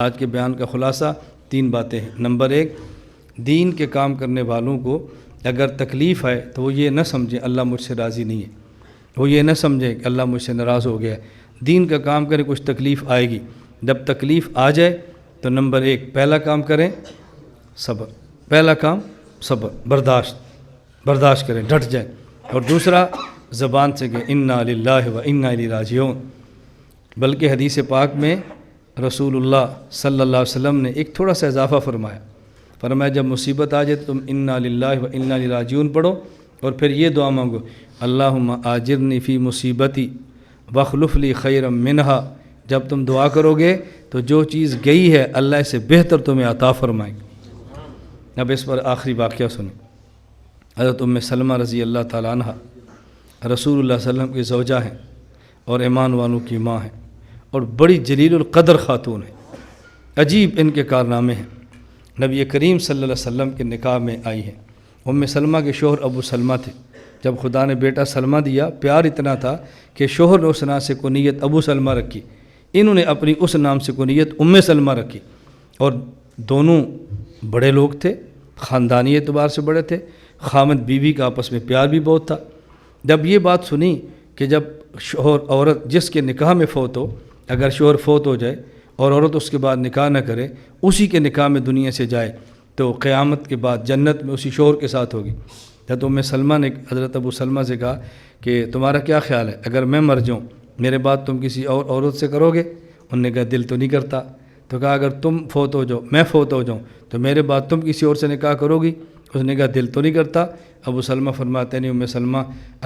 آج کے بیان کا خلاصہ 3 باتیں ہیں۔ نمبر 1، دین کے کام کرنے والوں کو اگر تکلیف ہے تو وہ یہ نہ سمجھیں اللہ مجھ سے راضی نہیں ہے، وہ یہ نہ سمجھیں کہ اللہ مجھ سے ناراض ہو گیا ہے۔ دین کا کام کریں، کچھ تکلیف آئے گی، جب تکلیف آ جائے تو نمبر 1 پہلا کام کریں صبر، پہلا کام صبر، برداشت کریں، ڈٹ جائیں، اور دوسرا زبان سے کہ انا للہ و انا الیہ راجعون۔ بلکہ حدیث پاک میں رسول اللہ صلی اللہ علیہ وسلم نے ایک تھوڑا سا اضافہ فرمایا جب مصیبت آ جائے تو تم انا للہ و انا الیہ راجعون پڑھو، اور پھر یہ دعا مانگو اللہم آجرنی فی مصیبتی واخلف لی خیرا منہا۔ جب تم دعا کرو گے تو جو چیز گئی ہے اللہ اس سے بہتر تمہیں عطا فرمائے گا۔ اب اس پر آخری واقعہ سنیں۔ حضرت سلمہ رضی اللہ تعالیٰ عنہ رسول اللہ صلی اللہ علیہ وسلم کی زوجہ ہیں اور ایمان والوں کی ماں ہیں، اور بڑی جلیل القدر خاتون ہیں، عجیب ان کے کارنامے ہیں۔ نبی کریم صلی اللہ علیہ وسلم کے نکاح میں آئی ہیں۔ سلمہ کے شوہر ابو سلمہ تھے۔ جب خدا نے بیٹا سلمہ دیا، پیار اتنا تھا کہ شوہر نے اس نام سے کنیت ابو سلمہ رکھی، انہوں نے اپنی اس نام سے کنیت سلمہ رکھی، اور دونوں بڑے لوگ تھے، خاندانی اعتبار سے بڑے تھے، خامد بیوی کا آپس میں پیار بھی بہت تھا۔ جب یہ بات سنی کہ جب شوہر عورت جس کے نکاح میں فوت ہو، اگر شوہر فوت ہو جائے اور عورت اس کے بعد نکاح نہ کرے، اسی کے نکاح میں دنیا سے جائے، تو قیامت کے بعد جنت میں اسی شوہر کے ساتھ ہوگی۔ حضرت سلمہ نے حضرت ابو سلمہ سے کہا کہ تمہارا کیا خیال ہے، اگر میں مر جاؤں میرے بعد تم کسی اور عورت سے کرو گے؟ انہوں نے کہا دل تو نہیں کرتا۔ تو کہا اگر تم فوت ہو جاؤ، میں فوت ہو جاؤں تو میرے بعد تم کسی اور سے نکاح کرو گی؟ اس نے کہا دل تو نہیں کرتا۔ ابو سلمہ فرماتے ہیں سلمہ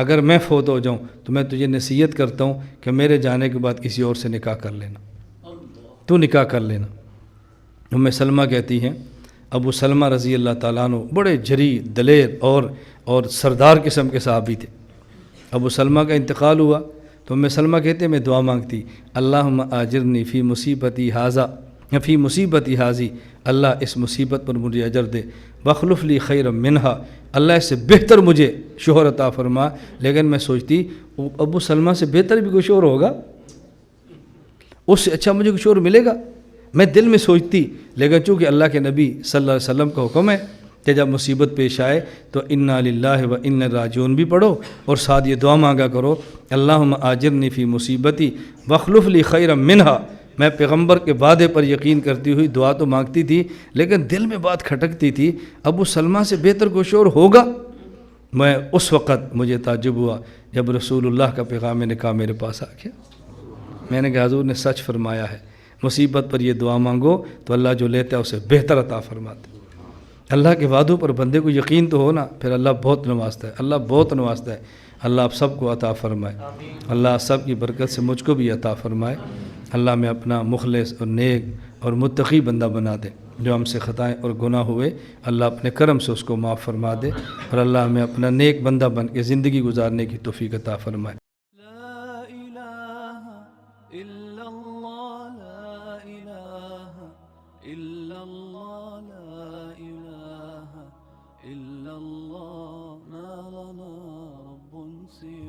اگر میں فوت ہو جاؤں تو میں تجھے نصیحت کرتا ہوں کہ میرے جانے کے بعد کسی اور سے نکاح کر لینا، تو نکاح کر لینا۔ سلمہ کہتی ہیں ابو سلمہ رضی اللہ تعالیٰ عنہ بڑے جری دلیر اور سردار قسم کے صحابی تھے۔ ابو سلمہ کا انتقال ہوا تو سلمہ کہتے ہیں میں دعا مانگتی اللہم آجرنی فی مصیبتی حاضی، اللہ اس مصیبت پر مجھے اجر دے، واخلف لی خیرا منہا، اللہ اس سے بہتر مجھے شوہر عطا فرما۔ لیکن میں سوچتی ابو سلمہ سے بہتر بھی کوئی شوہر ہوگا، اس سے اچھا مجھے کوئی شوہر ملے گا؟ میں دل میں سوچتی، لیکن چونکہ اللہ کے نبی صلی اللہ علیہ وسلم کا حکم ہے کہ جب مصیبت پیش آئے تو انا للہ و انا راجعون بھی پڑھو، اور ساتھ یہ دعا مانگا کرو اللہم آجرنی فی مصیبتی واخلف لی خیرا منہا۔ میں پیغمبر کے وعدے پر یقین کرتی ہوئی دعا تو مانگتی تھی، لیکن دل میں بات کھٹکتی تھی ابو سلمہ سے بہتر کوئی شوہر ہوگا؟ میں اس وقت مجھے تعجب ہوا جب رسول اللہ کا پیغام نکاح میرے پاس آ گیا۔ میں نے کہا حضور نے سچ فرمایا ہے، مصیبت پر یہ دعا مانگو تو اللہ جو لیتا ہے اسے بہتر عطا فرماتا ہے۔ اللہ کے وعدوں پر بندے کو یقین تو ہو نا، پھر اللہ بہت نوازتا ہے، اللہ بہت نوازتا ہے۔ اللہ آپ سب کو عطا فرمائے، اللہ سب کی برکت سے مجھ کو بھی عطا فرمائے۔ اللہ میں اپنا مخلص اور نیک اور متقی بندہ بنا دے، جو ہم سے خطائیں اور گناہ ہوئے اللہ اپنے کرم سے اس کو معاف فرما دے، اور اللہ ہمیں اپنا نیک بندہ بن کے زندگی گزارنے کی توفیق عطا فرمائے۔ إلا الله ما لنا رب سواه